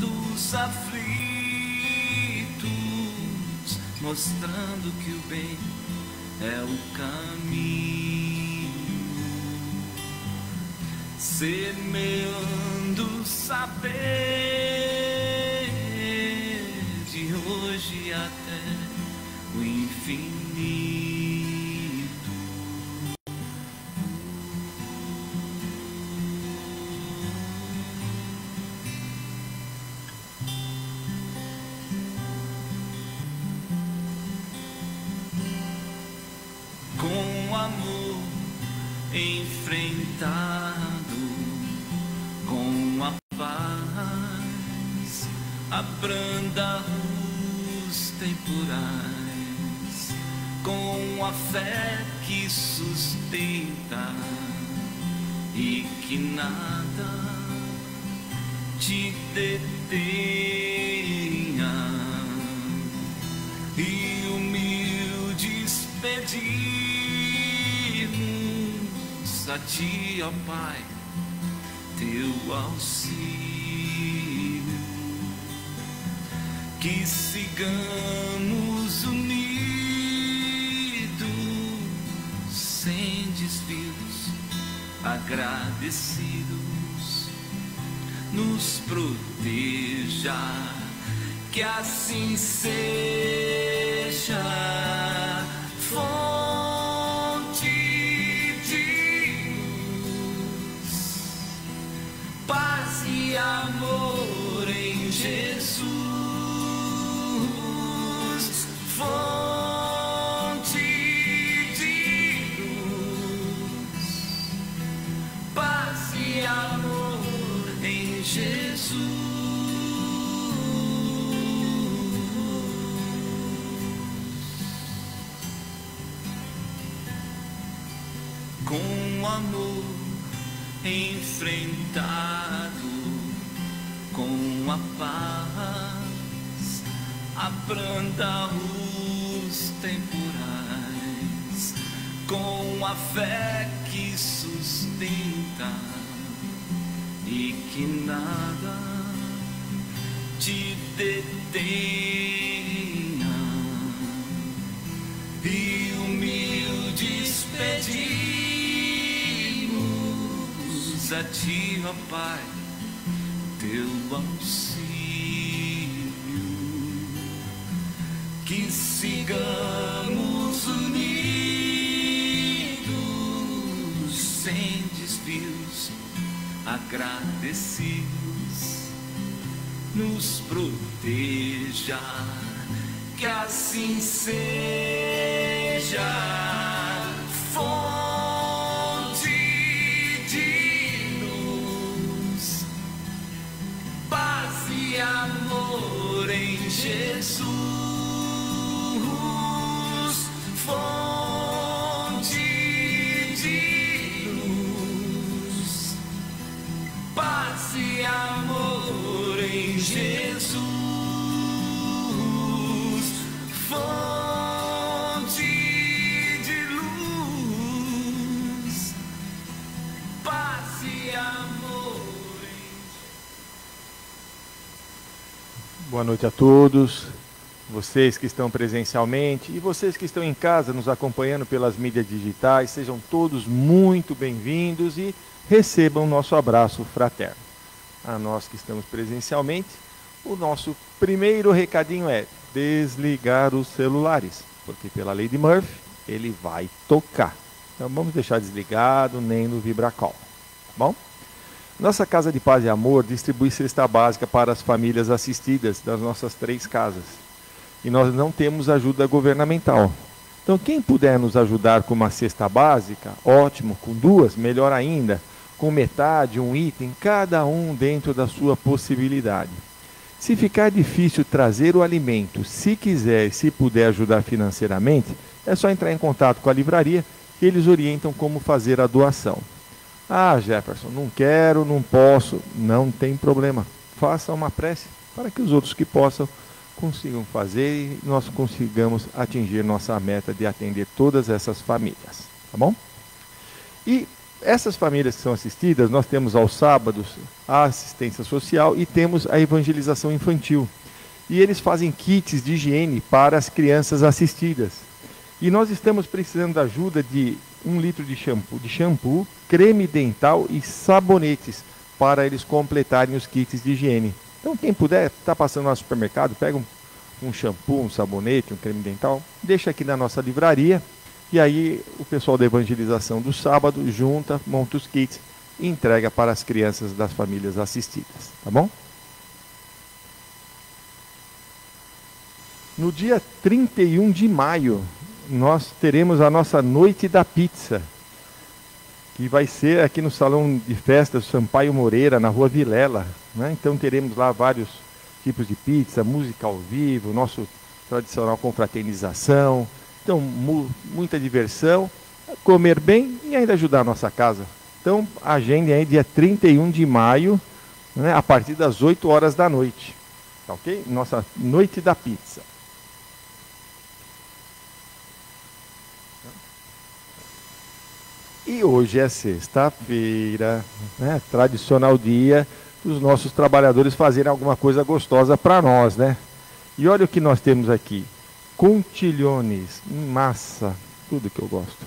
dos aflitos, mostrando que o bem é o caminho, semeando saber de hoje até o infinito. Com amor enfrentado, com a paz abranda os temporais, com a fé que sustenta e que nada te detenha, e humildes pedimos a ti, ó Pai, teu auxílio, que sigamos unidos, sem desvios, agradecidos, nos proteja, que assim seja. Fonte de luz, paz e amor em Jesus. Fonte de luz, paz e amor em Jesus. Com amor enfrentado, com a paz abranda os temporais, com a fé que sustenta e que nada te detenha, e humildes pedimos a ti, ó Pai, teu auxílio, que sigamos unidos, sem desvios, agradecidos, nos proteja, que assim seja. Fonte de luz, paz e amor em Jesus. Fonte de luz, paz e amor em Jesus. Fonte de luz, paz e amor em Jesus. Boa noite a todos, vocês que estão presencialmente e vocês que estão em casa nos acompanhando pelas mídias digitais, sejam todos muito bem-vindos e recebam nosso abraço fraterno. A nós que estamos presencialmente, o nosso primeiro recadinho é desligar os celulares, porque pela lei de Murphy ele vai tocar. Então vamos deixar desligado, nem no vibracol, tá bom? Nossa Casa de Paz e Amor distribui cesta básica para as famílias assistidas das nossas 3 casas. E nós não temos ajuda governamental. Então quem puder nos ajudar com uma cesta básica, ótimo, com 2, melhor ainda, com metade, um item, cada um dentro da sua possibilidade. Se ficar difícil trazer o alimento, se quiser, se puder ajudar financeiramente, é só entrar em contato com a livraria, que eles orientam como fazer a doação. Ah, Jefferson, não quero, não posso, não tem problema. Faça uma prece para que os outros que possam consigam fazer e nós consigamos atingir nossa meta de atender todas essas famílias, tá bom? E essas famílias que são assistidas, nós temos aos sábados a assistência social e temos a evangelização infantil. E eles fazem kits de higiene para as crianças assistidas. E nós estamos precisando da ajuda de 1 litro de shampoo, creme dental e sabonetes para eles completarem os kits de higiene. Então quem puder, está passando no supermercado, pega um shampoo, um sabonete, um creme dental, deixa aqui na nossa livraria. E aí o pessoal da evangelização do sábado junta, monta os kits e entrega para as crianças das famílias assistidas, tá bom? No dia 31 de maio, nós teremos a nossa Noite da Pizza, que vai ser aqui no Salão de Festas Sampaio Moreira, na Rua Vilela, né? Então teremos lá vários tipos de pizza, música ao vivo, nosso tradicional confraternização. Então, muita diversão, comer bem e ainda ajudar a nossa casa. Então, agendem aí dia 31 de maio, né, a partir das 8 horas da noite. Tá ok? Nossa Noite da Pizza. E hoje é sexta-feira, né, tradicional dia dos nossos trabalhadores fazerem alguma coisa gostosa para nós, né? E olha o que nós temos aqui. Contilhones em massa, tudo que eu gosto.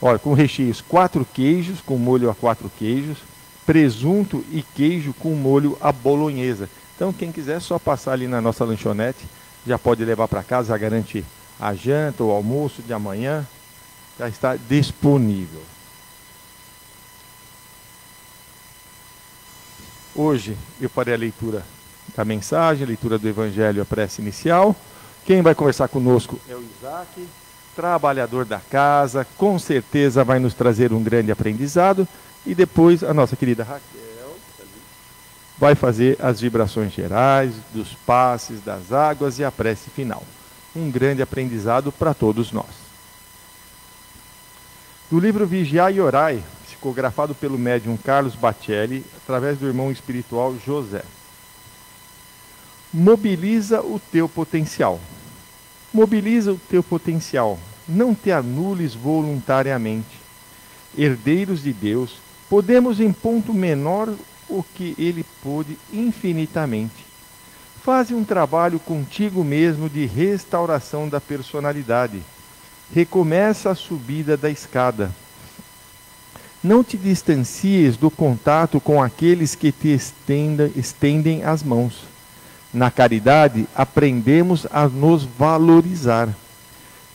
Olha, com recheios 4 queijos, com molho a 4 queijos, presunto e queijo com molho à bolonhesa. Então, quem quiser, só passar ali na nossa lanchonete, já pode levar para casa, já garante a janta ou almoço de amanhã, já está disponível. Hoje eu farei a leitura da mensagem, a leitura do Evangelho, a prece inicial. Quem vai conversar conosco é o Isaac, trabalhador da casa, com certeza vai nos trazer um grande aprendizado. E depois a nossa querida Raquel vai fazer as vibrações gerais, dos passes, das águas e a prece final. Um grande aprendizado para todos nós. Do livro Vigiai e Orai, psicografado pelo médium Carlos Bacelli, através do irmão espiritual José. Mobiliza o teu potencial. Mobiliza o teu potencial. Não te anules voluntariamente. Herdeiros de Deus, podemos em ponto menor o que ele pôde infinitamente. Faze um trabalho contigo mesmo de restauração da personalidade. Recomeça a subida da escada. Não te distancies do contato com aqueles que te estendem as mãos. Na caridade, aprendemos a nos valorizar.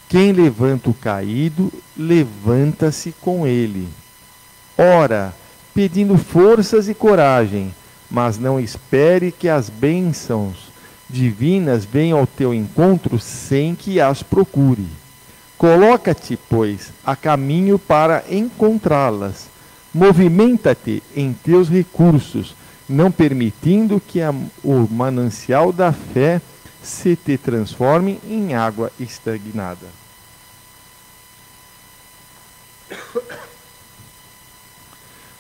Quem levanta o caído, levanta-se com ele. Ora, pedindo forças e coragem, mas não espere que as bênçãos divinas venham ao teu encontro sem que as procure. Coloca-te, pois, a caminho para encontrá-las. Movimenta-te em teus recursos, não permitindo que o manancial da fé se te transforme em água estagnada.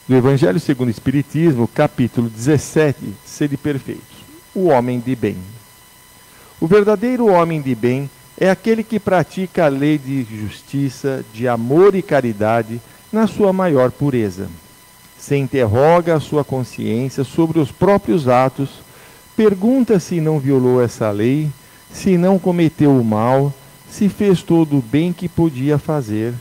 Do Evangelho segundo o Espiritismo, capítulo 17, Sede Perfeitos. O homem de bem. O verdadeiro homem de bem é aquele que pratica a lei de justiça, de amor e caridade na sua maior pureza. Se interroga a sua consciência sobre os próprios atos, pergunta se não violou essa lei, se não cometeu o mal, se fez todo o bem que podia fazer,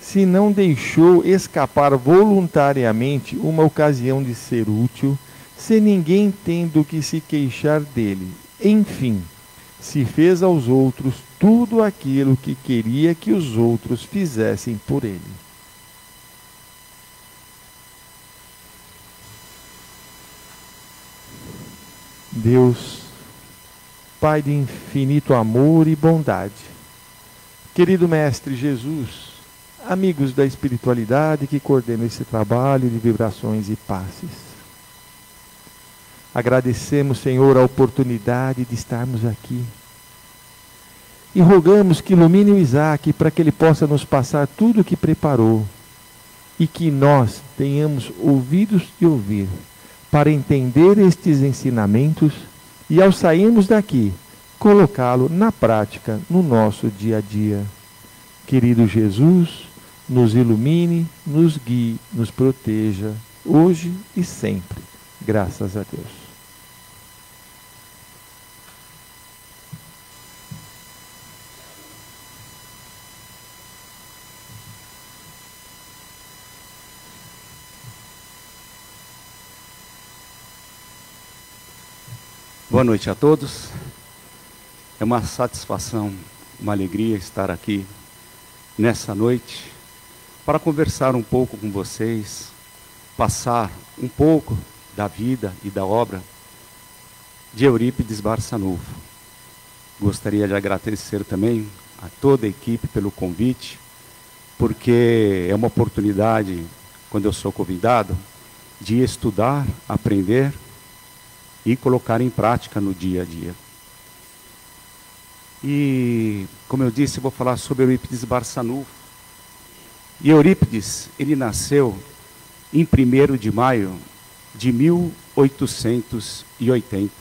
se não deixou escapar voluntariamente uma ocasião de ser útil, se ninguém tem do que se queixar dele. Enfim, se fez aos outros tudo aquilo que queria que os outros fizessem por ele. Deus, Pai de infinito amor e bondade, querido Mestre Jesus, amigos da espiritualidade que coordenam esse trabalho de vibrações e passes, agradecemos, Senhor, a oportunidade de estarmos aqui e rogamos que ilumine o Isaac para que ele possa nos passar tudo o que preparou e que nós tenhamos ouvidos de ouvir para entender estes ensinamentos e, ao sairmos daqui, colocá-lo na prática no nosso dia a dia. Querido Jesus, nos ilumine, nos guie, nos proteja, hoje e sempre. Graças a Deus. Boa noite a todos. É uma satisfação, uma alegria estar aqui nessa noite para conversar um pouco com vocês, passar um pouco da vida e da obra de Eurípides Barçanufo. Gostaria de agradecer também a toda a equipe pelo convite, porque é uma oportunidade, quando eu sou convidado, de estudar, aprender e colocar em prática no dia a dia. E, como eu disse, vou falar sobre Eurípides Barçanufo. E Eurípides, ele nasceu em 1º de maio de 1880,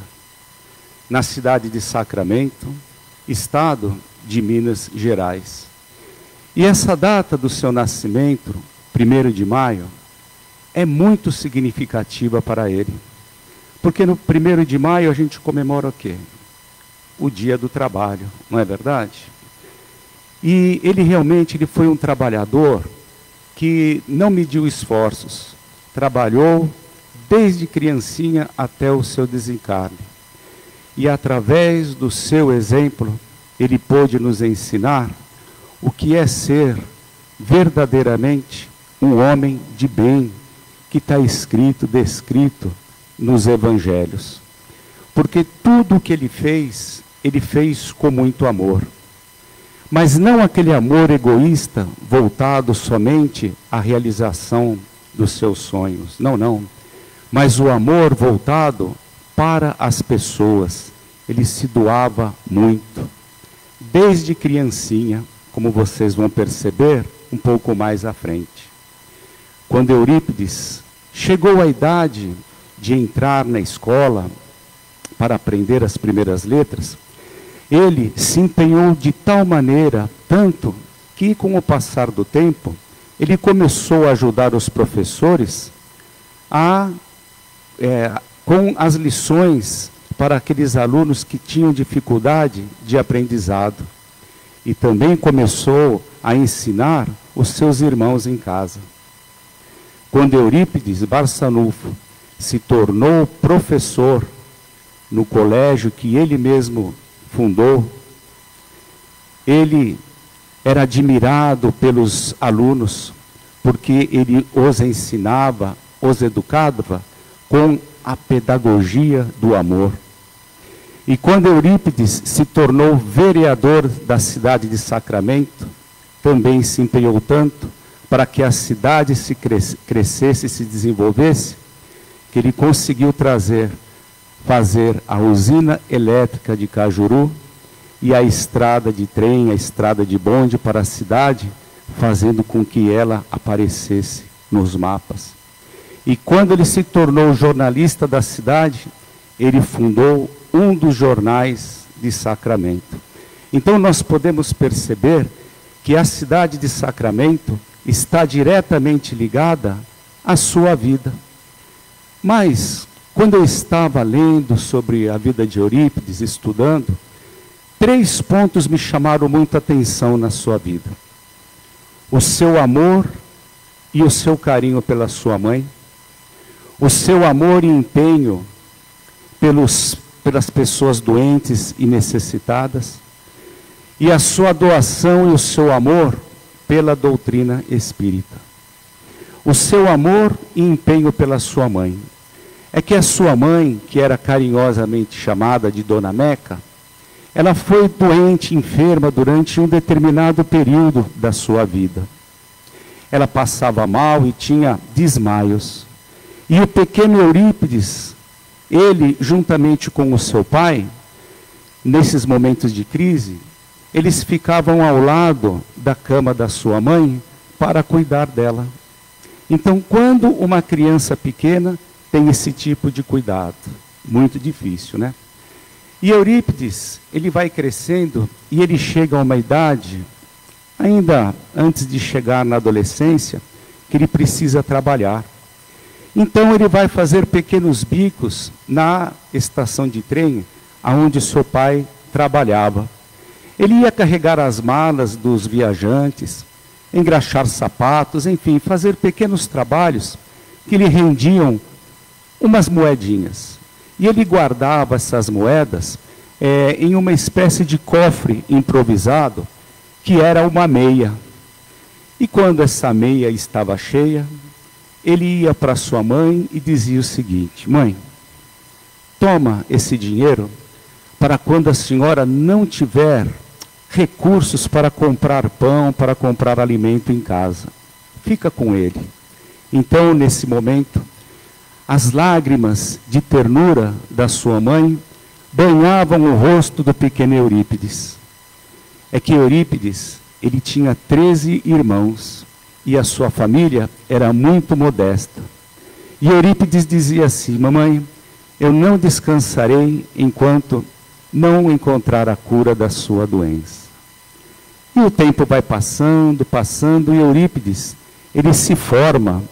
na cidade de Sacramento, estado de Minas Gerais. E essa data do seu nascimento, 1º de maio, é muito significativa para ele. Porque no 1º de maio a gente comemora o quê? O dia do trabalho, não é verdade? E ele realmente foi um trabalhador que não mediu esforços. Trabalhou desde criancinha até o seu desencarne. E através do seu exemplo, ele pôde nos ensinar o que é ser verdadeiramente um homem de bem, que está descrito nos evangelhos. Porque tudo o que ele fez com muito amor. Mas não aquele amor egoísta, voltado somente à realização dos seus sonhos. Não. Mas o amor voltado para as pessoas. Ele se doava muito. Desde criancinha, como vocês vão perceber um pouco mais à frente. Quando Eurípides chegou à idade de entrar na escola para aprender as primeiras letras, ele se empenhou de tal maneira, tanto que com o passar do tempo, ele começou a ajudar os professores com as lições para aqueles alunos que tinham dificuldade de aprendizado. E também começou a ensinar os seus irmãos em casa. Quando Eurípides Barçanufo se tornou professor no colégio que ele mesmo fundou, ele era admirado pelos alunos, porque ele os ensinava, os educava com a pedagogia do amor. E quando Eurípides se tornou vereador da cidade de Sacramento, também se empenhou tanto para que a cidade se crescesse e se desenvolvesse, que ele conseguiu fazer a usina elétrica de Cajuru e a estrada de trem, a estrada de bonde para a cidade, fazendo com que ela aparecesse nos mapas. E quando ele se tornou jornalista da cidade, ele fundou um dos jornais de Sacramento. Então nós podemos perceber que a cidade de Sacramento está diretamente ligada à sua vida. Mas, quando eu estava lendo sobre a vida de Eurípides, estudando, 3 pontos me chamaram muita atenção na sua vida. O seu amor e o seu carinho pela sua mãe, o seu amor e empenho pelas pessoas doentes e necessitadas, e a sua doação e o seu amor pela doutrina espírita. O seu amor e empenho pela sua mãe. É que a sua mãe, que era carinhosamente chamada de Dona Meca, ela foi doente, enferma durante um determinado período da sua vida. Ela passava mal e tinha desmaios. E o pequeno Eurípides, ele, juntamente com o seu pai, nesses momentos de crise, eles ficavam ao lado da cama da sua mãe para cuidar dela. Então, quando uma criança pequena tem esse tipo de cuidado, muito difícil, né? E Eurípides, ele vai crescendo e ele chega a uma idade ainda antes de chegar na adolescência, que ele precisa trabalhar. Então ele vai fazer pequenos bicos na estação de trem, onde seu pai trabalhava. Ele ia carregar as malas dos viajantes, engraxar sapatos, enfim, fazer pequenos trabalhos que lhe rendiam umas moedinhas. E ele guardava essas moedas em uma espécie de cofre improvisado, que era uma meia. E quando essa meia estava cheia, ele ia para sua mãe e dizia o seguinte: mãe, toma esse dinheiro para quando a senhora não tiver recursos para comprar pão, para comprar alimento em casa. Fica com ele. Então, nesse momento, as lágrimas de ternura da sua mãe banhavam o rosto do pequeno Eurípides. É que Eurípides, ele tinha 13 irmãos e a sua família era muito modesta. E Eurípides dizia assim: mamãe, eu não descansarei enquanto não encontrar a cura da sua doença. E o tempo vai passando, e Eurípides, ele se forma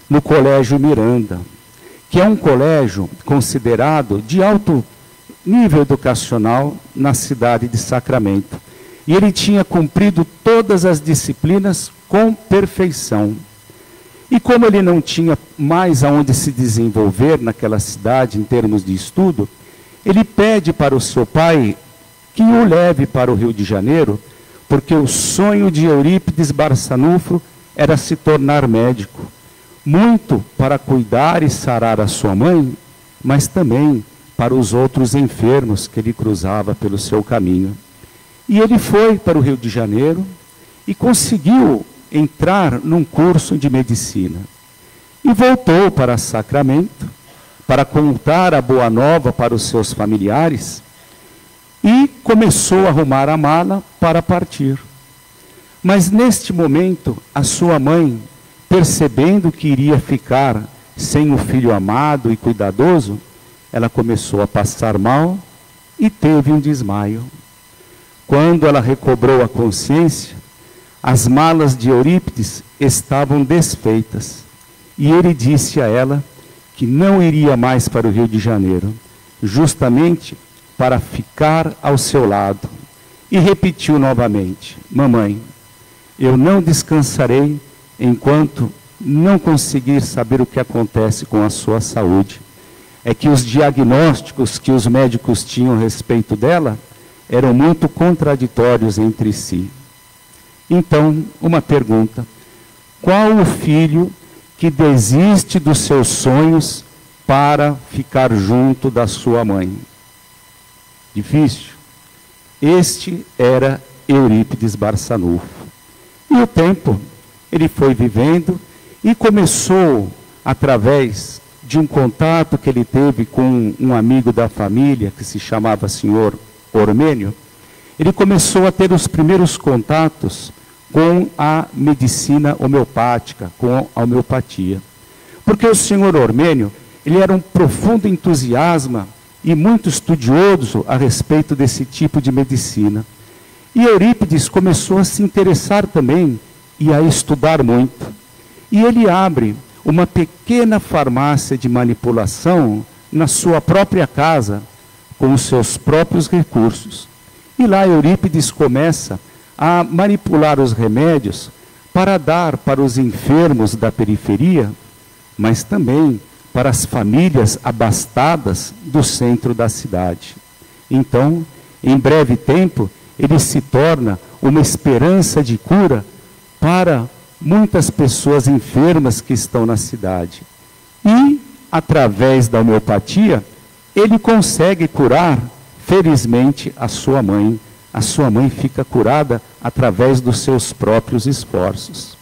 no Colégio Miranda, que é um colégio considerado de alto nível educacional na cidade de Sacramento. E ele tinha cumprido todas as disciplinas com perfeição. E como ele não tinha mais aonde se desenvolver naquela cidade em termos de estudo, ele pede para o seu pai que o leve para o Rio de Janeiro, porque o sonho de Eurípides Barçanufo era se tornar médico, muito para cuidar e sarar a sua mãe, mas também para os outros enfermos que ele cruzava pelo seu caminho. E ele foi para o Rio de Janeiro e conseguiu entrar num curso de medicina. E voltou para Sacramento para contar a boa nova para os seus familiares e começou a arrumar a mala para partir. Mas neste momento, a sua mãe, percebendo que iria ficar sem o filho amado e cuidadoso, ela começou a passar mal e teve um desmaio. Quando ela recobrou a consciência, as malas de Eurípides estavam desfeitas. E ele disse a ela que não iria mais para o Rio de Janeiro, justamente para ficar ao seu lado. E repetiu novamente: mamãe, eu não descansarei enquanto não conseguir saber o que acontece com a sua saúde. É que os diagnósticos que os médicos tinham a respeito dela eram muito contraditórios entre si. Então, uma pergunta: qual o filho que desiste dos seus sonhos para ficar junto da sua mãe? Difícil. Este era Eurípides Barçanufo. E o tempo, ele foi vivendo e começou, através de um contato que ele teve com um amigo da família, que se chamava Senhor Ormênio, ele começou a ter os primeiros contatos com a medicina homeopática, com a homeopatia. Porque o Senhor Ormênio, ele era um profundo entusiasmo e muito estudioso a respeito desse tipo de medicina. E Eurípides começou a se interessar também e a estudar muito. E ele abre uma pequena farmácia de manipulação na sua própria casa, com os seus próprios recursos. E lá Eurípides começa a manipular os remédios para dar para os enfermos da periferia, mas também para as famílias abastadas do centro da cidade. Então, em breve tempo, ele se torna uma esperança de cura para muitas pessoas enfermas que estão na cidade. E, através da homeopatia, ele consegue curar, felizmente, a sua mãe. A sua mãe fica curada através dos seus próprios esforços.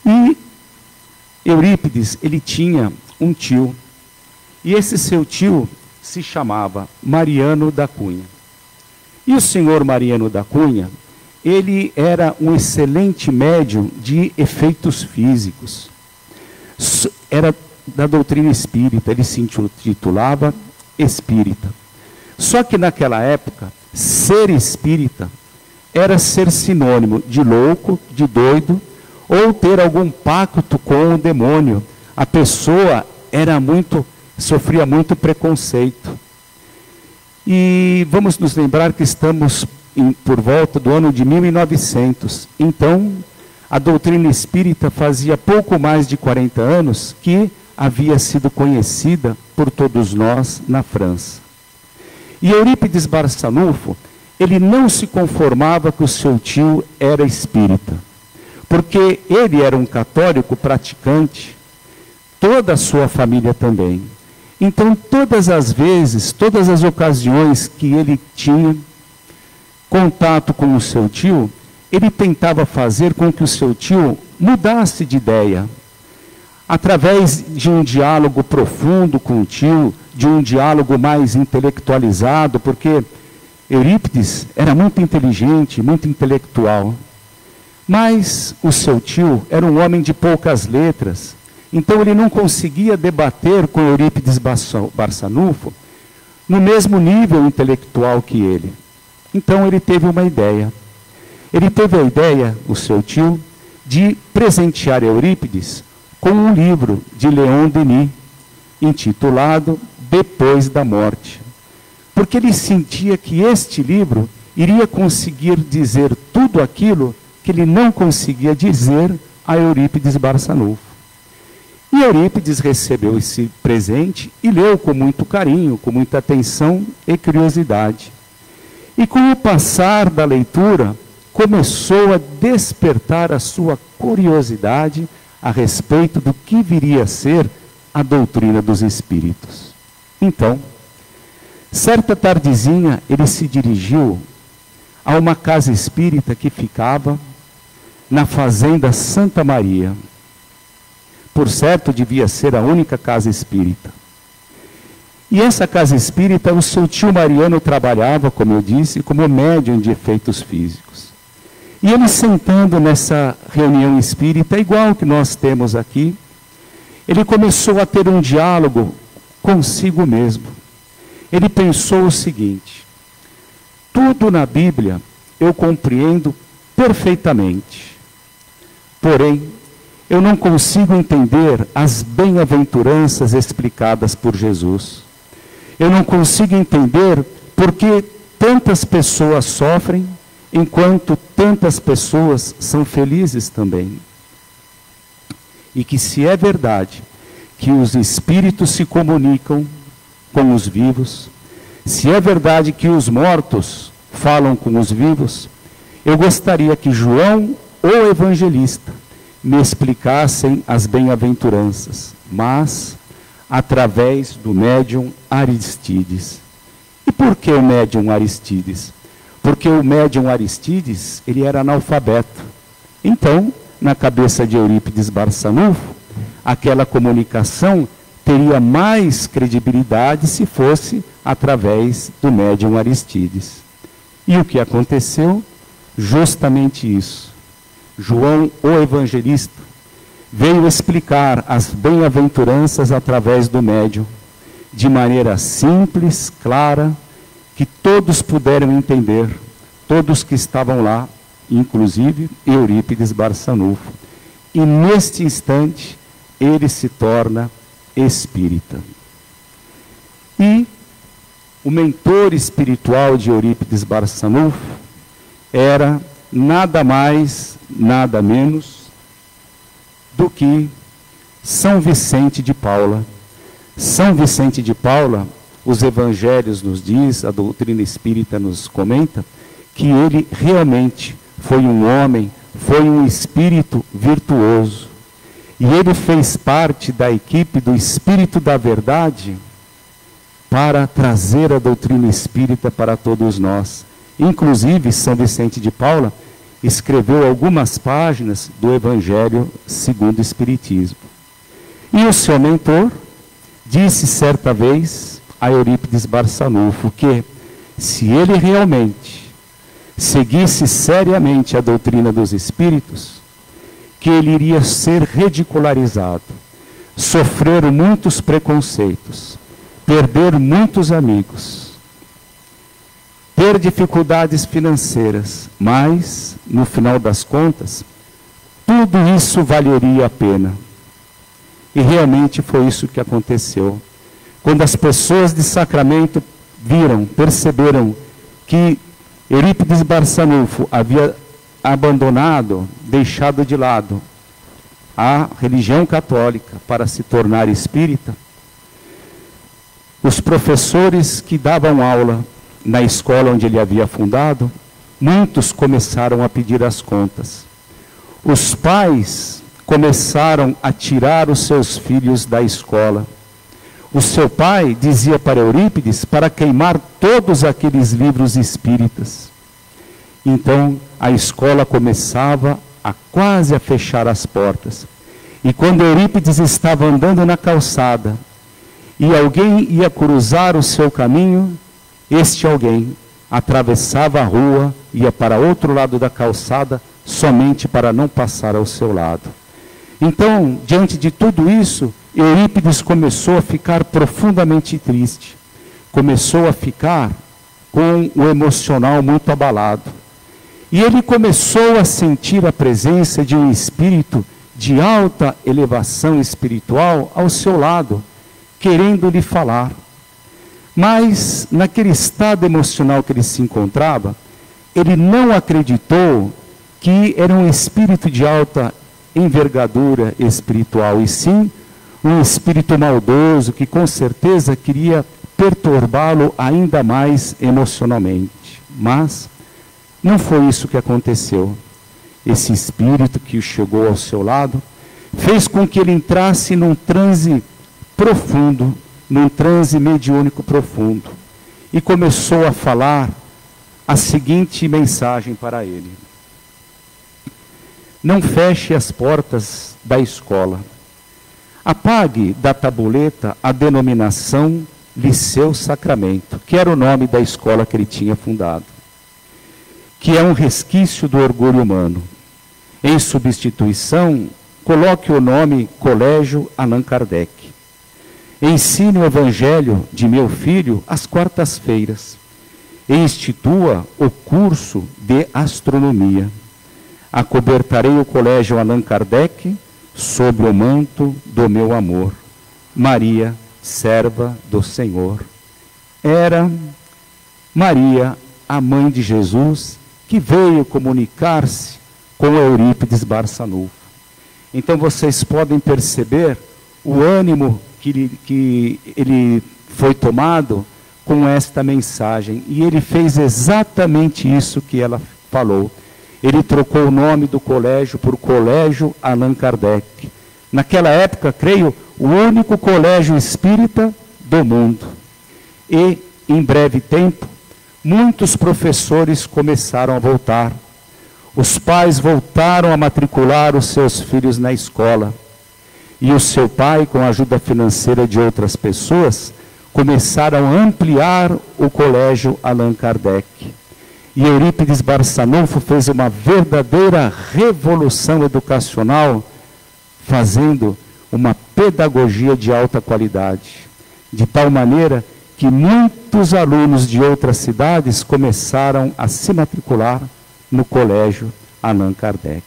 E Eurípides, ele tinha um tio. E esse seu tio se chamava Mariano da Cunha. E o senhor Mariano da Cunha, ele era um excelente médium de efeitos físicos. Era da doutrina espírita, ele se intitulava espírita. Só que naquela época, ser espírita era ser sinônimo de louco, de doido, ou ter algum pacto com o demônio. A pessoa sofria muito preconceito. E vamos nos lembrar que estamos por volta do ano de 1900. Então, a doutrina espírita fazia pouco mais de 40 anos que havia sido conhecida por todos nós na França. E Eurípides Barçanufo, ele não se conformava que o seu tio era espírita, porque ele era um católico praticante, toda a sua família também. Então, todas as vezes, todas as ocasiões que ele tinha contato com o seu tio, ele tentava fazer com que o seu tio mudasse de ideia. Através de um diálogo profundo com o tio, de um diálogo mais intelectualizado, porque Eurípides era muito inteligente, muito intelectual. Mas o seu tio era um homem de poucas letras, então ele não conseguia debater com Eurípides Barçanufo no mesmo nível intelectual que ele. Então ele teve uma ideia. Ele teve a ideia, o seu tio, de presentear Eurípides com um livro de Leon Denis, intitulado Depois da Morte. Porque ele sentia que este livro iria conseguir dizer tudo aquilo que ele não conseguia dizer a Eurípides Barçanufo. E Eurípides recebeu esse presente e leu com muito carinho, com muita atenção e curiosidade. E com o passar da leitura, começou a despertar a sua curiosidade a respeito do que viria a ser a doutrina dos espíritos. Então, certa tardezinha, ele se dirigiu a uma casa espírita que ficava na fazenda Santa Maria. Por certo, devia ser a única casa espírita. E essa casa espírita, o seu tio Mariano trabalhava, como eu disse, como médium de efeitos físicos. E ele sentando nessa reunião espírita, igual que nós temos aqui, ele começou a ter um diálogo consigo mesmo. Ele pensou o seguinte: tudo na Bíblia eu compreendo perfeitamente, porém, eu não consigo entender as bem-aventuranças explicadas por Jesus. Eu não consigo entender por que tantas pessoas sofrem, enquanto tantas pessoas são felizes também. E que se é verdade que os espíritos se comunicam com os vivos, se é verdade que os mortos falam com os vivos, eu gostaria que João, o evangelista, me explicassem as bem-aventuranças, mas através do médium Aristides. E por que o médium Aristides? Porque o médium Aristides, ele era analfabeto. Então, na cabeça de Eurípides Barçanufo, aquela comunicação teria mais credibilidade se fosse através do médium Aristides. E o que aconteceu? Justamente isso. João, o evangelista, veio explicar as bem-aventuranças através do médium, de maneira simples, clara, que todos puderam entender, todos que estavam lá, inclusive Eurípides Barçanufo. E neste instante, ele se torna espírita. E o mentor espiritual de Eurípides Barçanufo era nada mais, nada menos do que São Vicente de Paula. São Vicente de Paula, os evangelhos nos diz, a doutrina espírita nos comenta, que ele realmente foi um homem, foi um espírito virtuoso. E ele fez parte da equipe do Espírito da Verdade para trazer a doutrina espírita para todos nós. Inclusive, São Vicente de Paula escreveu algumas páginas do Evangelho segundo o Espiritismo. E o seu mentor disse certa vez a Eurípides Barçanufo que, se ele realmente seguisse seriamente a doutrina dos espíritos, que ele iria ser ridicularizado, sofrer muitos preconceitos, perder muitos amigos, ter dificuldades financeiras, mas, no final das contas, tudo isso valeria a pena. E realmente foi isso que aconteceu. Quando as pessoas de Sacramento perceberam que Eurípides Barçanufo havia abandonado, deixado de lado a religião católica para se tornar espírita, os professores que davam aula na escola onde ele havia fundado, muitos começaram a pedir as contas. Os pais começaram a tirar os seus filhos da escola. O seu pai dizia para Eurípides para queimar todos aqueles livros espíritas. Então, a escola começava quase a fechar as portas. E quando Eurípides estava andando na calçada, e alguém ia cruzar o seu caminho, este alguém atravessava a rua, ia para outro lado da calçada, somente para não passar ao seu lado. Então, diante de tudo isso, Eurípides começou a ficar profundamente triste. Começou a ficar com o emocional muito abalado. E ele começou a sentir a presença de um espírito de alta elevação espiritual ao seu lado, querendo lhe falar. Mas, naquele estado emocional que ele se encontrava, ele não acreditou que era um espírito de alta envergadura espiritual, e sim um espírito maldoso que com certeza queria perturbá-lo ainda mais emocionalmente. Mas não foi isso que aconteceu. Esse espírito que chegou ao seu lado fez com que ele entrasse num transe profundo, num transe mediúnico profundo, e começou a falar a seguinte mensagem para ele: não feche as portas da escola. Apague da tabuleta a denominação Liceu Sacramento, que era o nome da escola que ele tinha fundado, que é um resquício do orgulho humano. Em substituição, coloque o nome Colégio Allan Kardec. Ensine o Evangelho de meu filho às quartas-feiras. E institua o curso de astronomia. Acobertarei o Colégio Allan Kardec sob o manto do meu amor. Maria, serva do Senhor. Era Maria, a mãe de Jesus, que veio comunicar-se com Eurípides Barçanufo. Então vocês podem perceber o ânimo que ele foi tomado com esta mensagem. E ele fez exatamente isso que ela falou. Ele trocou o nome do colégio por Colégio Allan Kardec. Naquela época, creio, o único colégio espírita do mundo. E, em breve tempo, muitos professores começaram a voltar. Os pais voltaram a matricular os seus filhos na escola. E o seu pai, com a ajuda financeira de outras pessoas, começaram a ampliar o Colégio Allan Kardec. E Eurípides Barçanufo fez uma verdadeira revolução educacional, fazendo uma pedagogia de alta qualidade, de tal maneira que muitos alunos de outras cidades começaram a se matricular no Colégio Allan Kardec.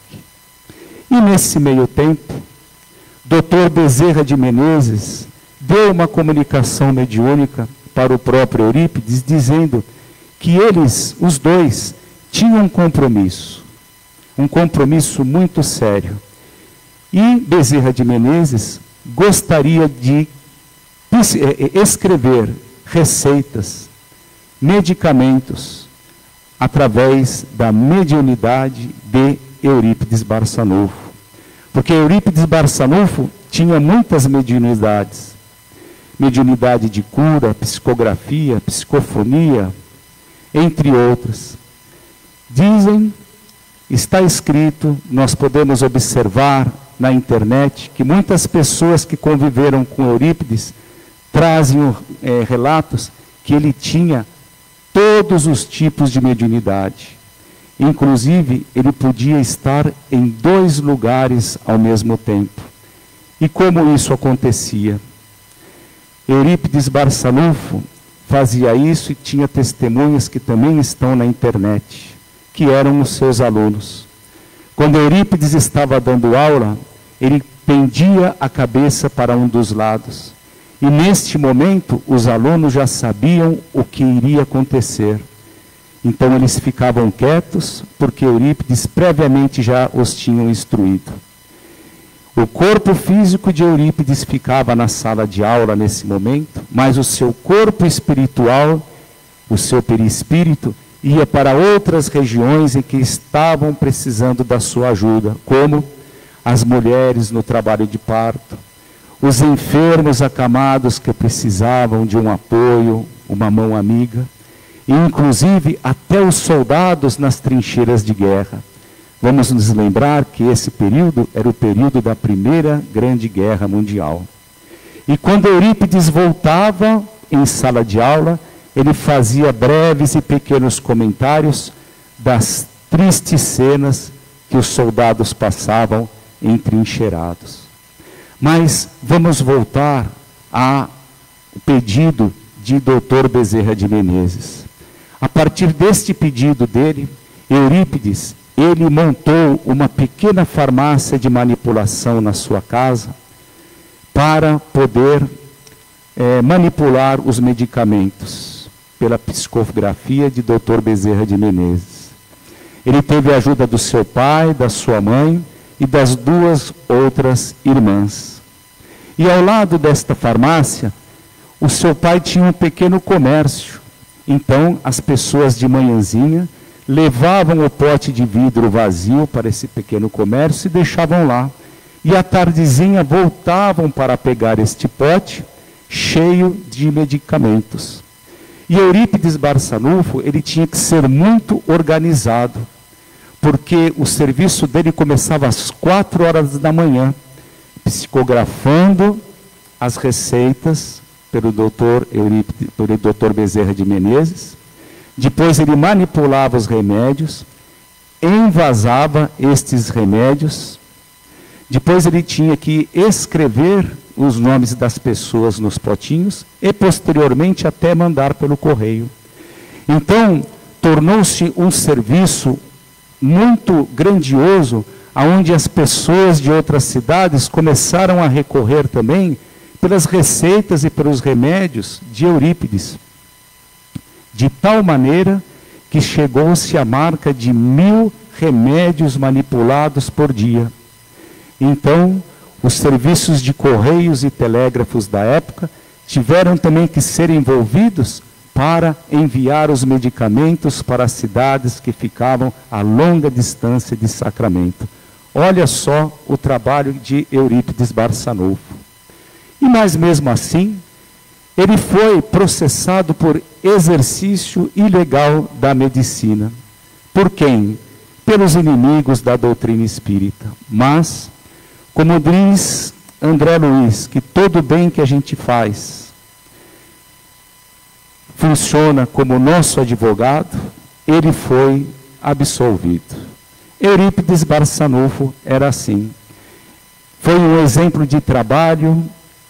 E nesse meio tempo, Dr. Bezerra de Menezes deu uma comunicação mediúnica para o próprio Eurípides, dizendo que eles, os dois, tinham um compromisso muito sério. E Bezerra de Menezes gostaria de escrever receitas, medicamentos, através da mediunidade de Eurípides Barçanufo. Porque Eurípides Barçanufo tinha muitas mediunidades. Mediunidade de cura, psicografia, psicofonia, entre outras. Dizem, está escrito, nós podemos observar na internet, que muitas pessoas que conviveram com Eurípides trazem relatos que ele tinha todos os tipos de mediunidade. Inclusive, ele podia estar em 2 lugares ao mesmo tempo. E como isso acontecia? Eurípides Barçanufo fazia isso e tinha testemunhas que também estão na internet, que eram os seus alunos. Quando Eurípides estava dando aula, ele pendia a cabeça para um dos lados. E neste momento, os alunos já sabiam o que iria acontecer. Então eles ficavam quietos, porque Eurípides previamente já os tinham instruído. O corpo físico de Eurípides ficava na sala de aula nesse momento, mas o seu corpo espiritual, o seu perispírito, ia para outras regiões em que estavam precisando da sua ajuda, como as mulheres no trabalho de parto, os enfermos acamados que precisavam de um apoio, uma mão amiga, e inclusive até os soldados nas trincheiras de guerra. Vamos nos lembrar que esse período era o período da Primeira Grande Guerra Mundial. E quando Eurípides voltava em sala de aula, ele fazia breves e pequenos comentários das tristes cenas que os soldados passavam entrincheirados. Mas vamos voltar ao pedido de Dr. Bezerra de Menezes. A partir deste pedido dele, Eurípides, ele montou uma pequena farmácia de manipulação na sua casa para poder manipular os medicamentos pela psicografia de Dr. Bezerra de Menezes. Ele teve a ajuda do seu pai, da sua mãe e das duas outras irmãs. E ao lado desta farmácia, o seu pai tinha um pequeno comércio. Então, as pessoas de manhãzinha levavam o pote de vidro vazio para esse pequeno comércio e deixavam lá. E à tardezinha voltavam para pegar este pote cheio de medicamentos. E Eurípides Barçanufo, ele tinha que ser muito organizado, porque o serviço dele começava às 4 horas da manhã, psicografando as receitas pelo Dr. Bezerra de Menezes. Depois ele manipulava os remédios, envasava estes remédios. Depois ele tinha que escrever os nomes das pessoas nos potinhos e posteriormente até mandar pelo correio. Então, tornou-se um serviço muito grandioso, aonde as pessoas de outras cidades começaram a recorrer também pelas receitas e pelos remédios de Eurípides. De tal maneira que chegou-se à marca de 1000 remédios manipulados por dia. Então, os serviços de correios e telégrafos da época tiveram também que ser envolvidos para enviar os medicamentos para as cidades que ficavam a longa distância de Sacramento. Olha só o trabalho de Eurípides Barçanufo. E mas mesmo assim, ele foi processado por exercício ilegal da medicina. Por quem? Pelos inimigos da doutrina espírita. Mas, como diz André Luiz, que todo bem que a gente faz funciona como nosso advogado, ele foi absolvido. Eurípides Barçanufo era assim. Foi um exemplo de trabalho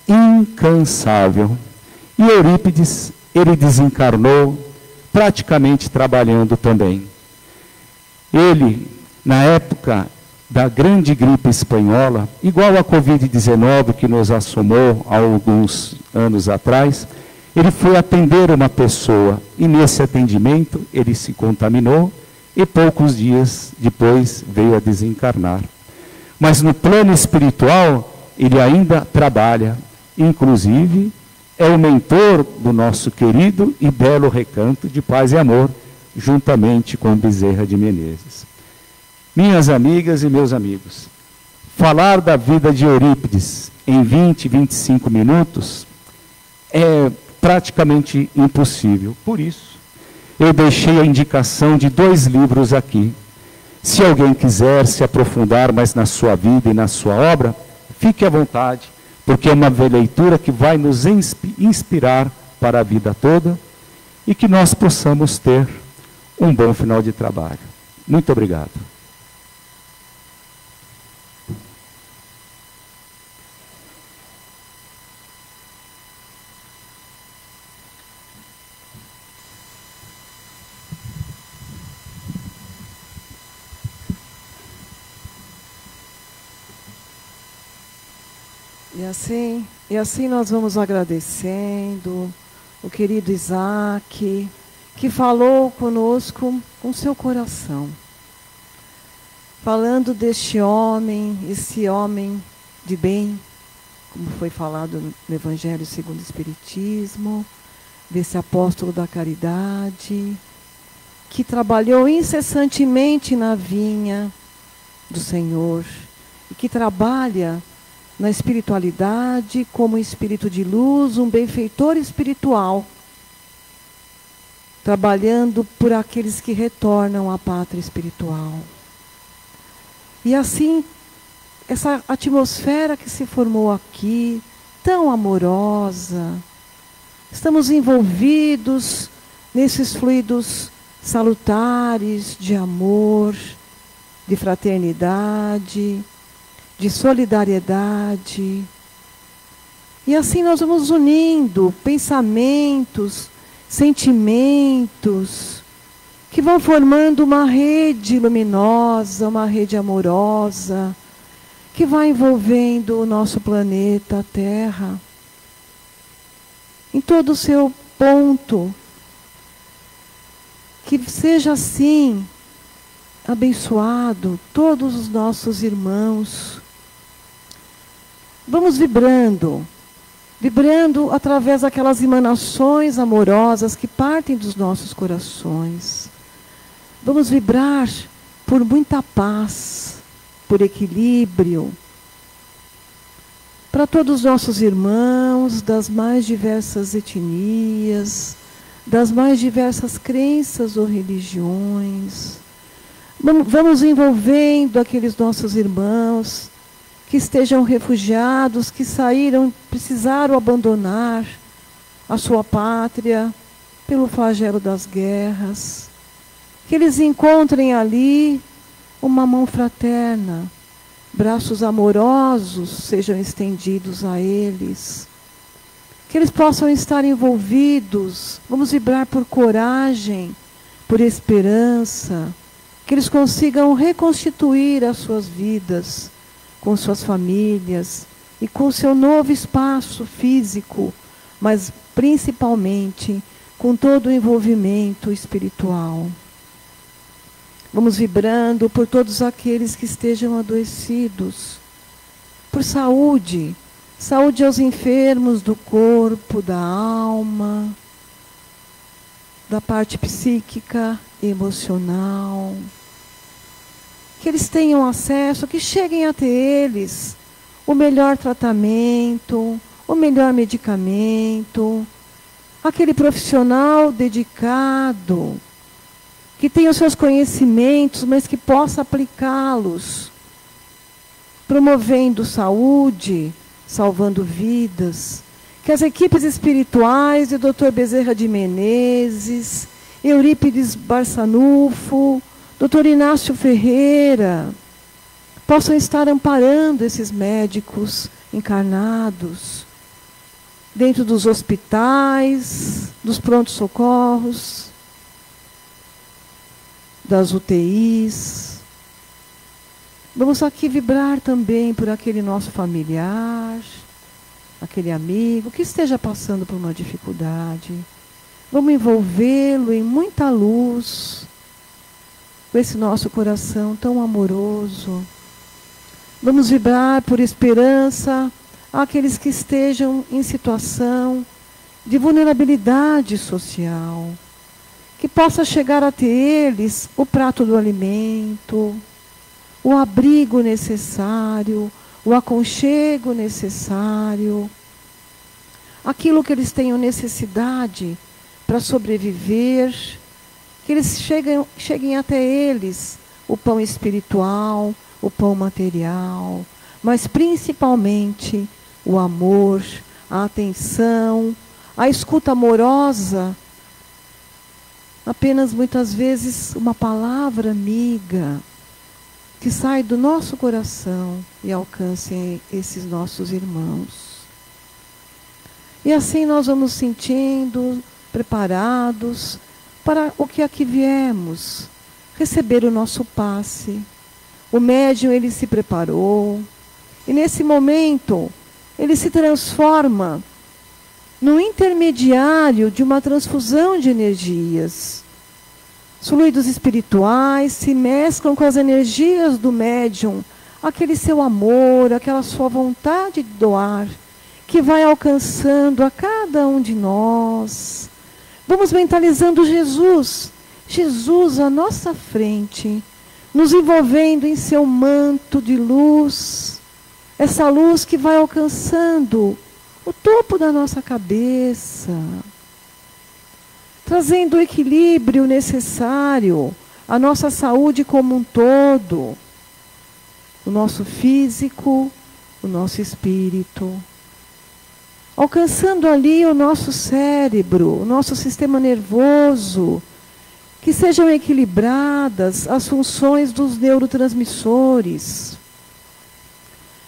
incansável. E Eurípides, ele desencarnou praticamente trabalhando também. Ele, na época da grande gripe espanhola, igual a Covid-19 que nos assomou há alguns anos atrás, ele foi atender uma pessoa e nesse atendimento ele se contaminou e poucos dias depois veio a desencarnar. Mas no plano espiritual ele ainda trabalha, inclusive é o mentor do nosso querido e belo Recanto de Paz e Amor, juntamente com Bezerra de Menezes. Minhas amigas e meus amigos, falar da vida de Eurípides em 20, 25 minutos é praticamente impossível. Por isso, eu deixei a indicação de 2 livros aqui. Se alguém quiser se aprofundar mais na sua vida e na sua obra, fique à vontade, porque é uma leitura que vai nos inspirar para a vida toda e que nós possamos ter um bom final de trabalho. Muito obrigado. E assim nós vamos agradecendo o querido Isaac, que falou conosco com seu coração. Falando deste homem, esse homem de bem, como foi falado no Evangelho segundo o Espiritismo, desse apóstolo da caridade, que trabalhou incessantemente na vinha do Senhor, e que trabalha na espiritualidade como espírito de luz, um benfeitor espiritual, trabalhando por aqueles que retornam à pátria espiritual. E assim, essa atmosfera que se formou aqui, tão amorosa, estamos envolvidos nesses fluidos salutares de amor, de fraternidade, de solidariedade. E assim nós vamos unindo pensamentos, sentimentos, que vão formando uma rede luminosa, uma rede amorosa, que vai envolvendo o nosso planeta, a Terra, em todo o seu ponto. Que seja assim abençoado todos os nossos irmãos. Vamos vibrando através daquelas emanações amorosas que partem dos nossos corações. Vamos vibrar por muita paz, por equilíbrio, para todos os nossos irmãos das mais diversas etnias, das mais diversas crenças ou religiões. Vamos envolvendo aqueles nossos irmãos que estejam refugiados, que precisaram abandonar a sua pátria pelo flagelo das guerras. Que eles encontrem ali uma mão fraterna, braços amorosos sejam estendidos a eles. Que eles possam estar envolvidos, vamos vibrar por coragem, por esperança, que eles consigam reconstituir as suas vidas com suas famílias e com seu novo espaço físico, mas principalmente com todo o envolvimento espiritual. Vamos vibrando por todos aqueles que estejam adoecidos, por saúde, saúde aos enfermos do corpo, da alma, da parte psíquica e emocional. Que eles tenham acesso, que cheguem até eles o melhor tratamento, o melhor medicamento, aquele profissional dedicado, que tenha os seus conhecimentos, mas que possa aplicá-los, promovendo saúde, salvando vidas. Que as equipes espirituais de Dr. Bezerra de Menezes, Eurípides Barçanufo, Dr. Inácio Ferreira, possam estar amparando esses médicos encarnados, dentro dos hospitais, dos prontos-socorros, das UTIs. Vamos aqui vibrar também por aquele nosso familiar, aquele amigo que esteja passando por uma dificuldade. Vamos envolvê-lo em muita luz, com esse nosso coração tão amoroso. Vamos vibrar por esperança àqueles que estejam em situação de vulnerabilidade social. Que possa chegar até eles o prato do alimento, o abrigo necessário, o aconchego necessário, aquilo que eles tenham necessidade para sobreviver, que eles cheguem até eles o pão espiritual, o pão material, mas principalmente o amor, a atenção, a escuta amorosa, apenas muitas vezes uma palavra amiga que sai do nosso coração e alcance esses nossos irmãos. E assim nós vamos sentindo preparados para o que aqui viemos, receber o nosso passe. O médium, ele se preparou, e nesse momento ele se transforma no intermediário de uma transfusão de energias. Os fluidos espirituais se mesclam com as energias do médium, aquele seu amor, aquela sua vontade de doar, que vai alcançando a cada um de nós. Vamos mentalizando Jesus, Jesus à nossa frente, nos envolvendo em seu manto de luz, essa luz que vai alcançando o topo da nossa cabeça, trazendo o equilíbrio necessário à nossa saúde como um todo, o nosso físico, o nosso espírito, alcançando ali o nosso cérebro, o nosso sistema nervoso, que sejam equilibradas as funções dos neurotransmissores.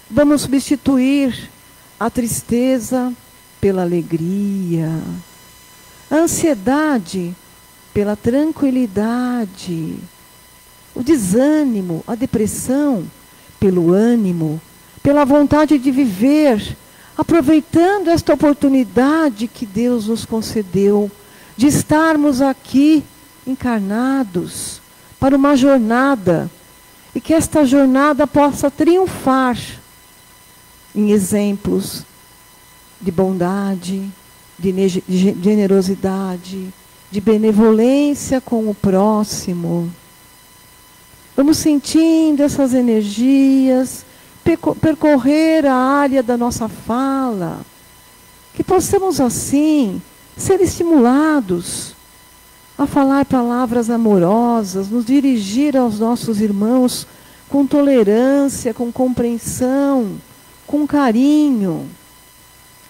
Vamos substituir a tristeza pela alegria, a ansiedade pela tranquilidade, o desânimo, a depressão pelo ânimo, pela vontade de viver, aproveitando esta oportunidade que Deus nos concedeu de estarmos aqui encarnados para uma jornada, e que esta jornada possa triunfar em exemplos de bondade, de generosidade, de benevolência com o próximo. Vamos sentindo essas energias percorrer a área da nossa fala, que possamos assim ser estimulados a falar palavras amorosas, nos dirigir aos nossos irmãos com tolerância, com compreensão, com carinho,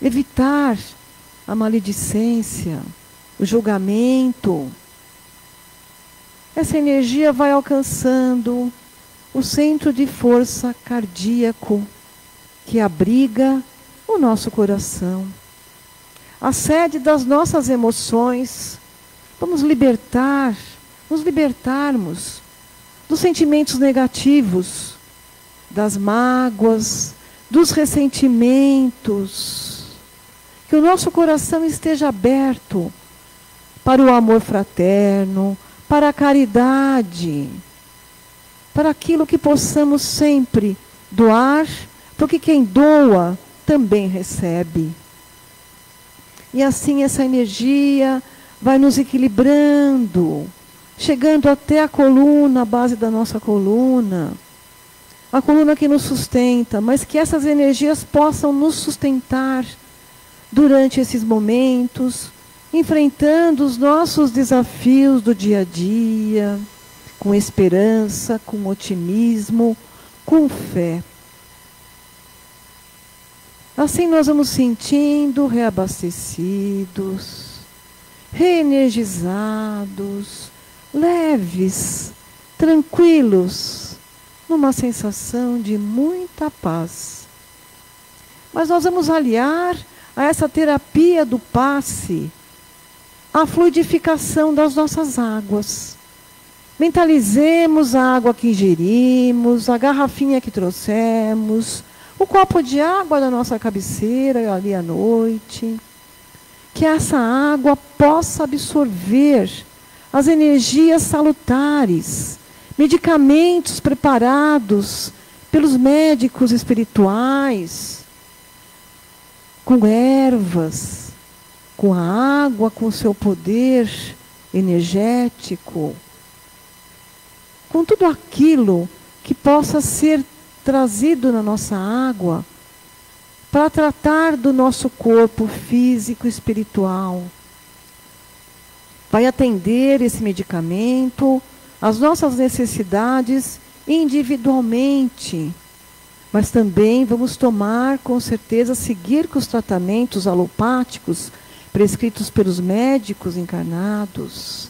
evitar a maledicência, o julgamento. Essa energia vai alcançando o centro de força cardíaco que abriga o nosso coração, a sede das nossas emoções. Vamos nos libertarmos dos sentimentos negativos, das mágoas, dos ressentimentos. Que o nosso coração esteja aberto para o amor fraterno, para a caridade, para aquilo que possamos sempre doar, porque quem doa também recebe. E assim essa energia vai nos equilibrando, chegando até a coluna, a base da nossa coluna, a coluna que nos sustenta, mas que essas energias possam nos sustentar durante esses momentos, enfrentando os nossos desafios do dia a dia, com esperança, com otimismo, com fé. Assim nós vamos sentindo reabastecidos, reenergizados, leves, tranquilos, numa sensação de muita paz. Mas nós vamos aliar a essa terapia do passe a fluidificação das nossas águas. Mentalizemos a água que ingerimos, a garrafinha que trouxemos, o copo de água da nossa cabeceira ali à noite. Que essa água possa absorver as energias salutares, medicamentos preparados pelos médicos espirituais, com ervas, com a água, com o seu poder energético, com tudo aquilo que possa ser trazido na nossa água para tratar do nosso corpo físico e espiritual. Vai atender esse medicamento às nossas necessidades individualmente, mas também vamos tomar, com certeza, seguir com os tratamentos alopáticos prescritos pelos médicos encarnados.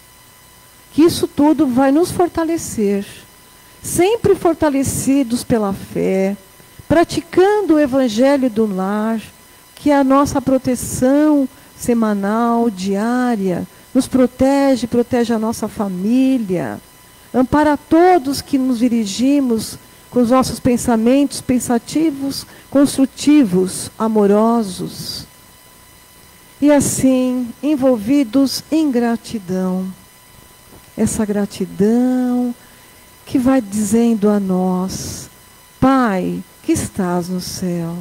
Que isso tudo vai nos fortalecer, sempre fortalecidos pela fé, praticando o Evangelho do Lar, que é a nossa proteção semanal, diária, nos protege, protege a nossa família, ampara todos que nos dirigimos com os nossos pensamentos pensativos, construtivos, amorosos. E assim, envolvidos em gratidão. Essa gratidão que vai dizendo a nós: Pai, que estás no céu,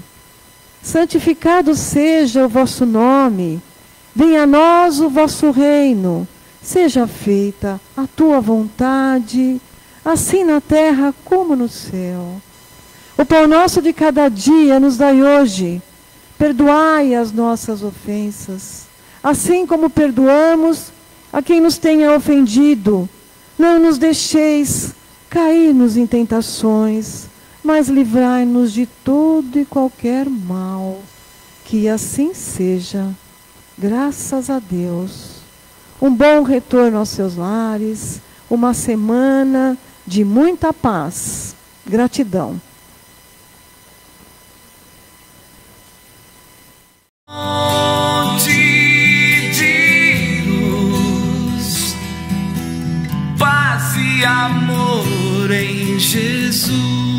santificado seja o vosso nome, venha a nós o vosso reino, seja feita a tua vontade, assim na terra como no céu. O pão nosso de cada dia nos dai hoje, perdoai as nossas ofensas, assim como perdoamos a quem nos tenha ofendido. Não nos deixeis cair-nos em tentações, mas livrai-nos de todo e qualquer mal. Que assim seja, graças a Deus. Um bom retorno aos seus lares, uma semana de muita paz. Gratidão. Fonte de luz, paz e amor em Jesus.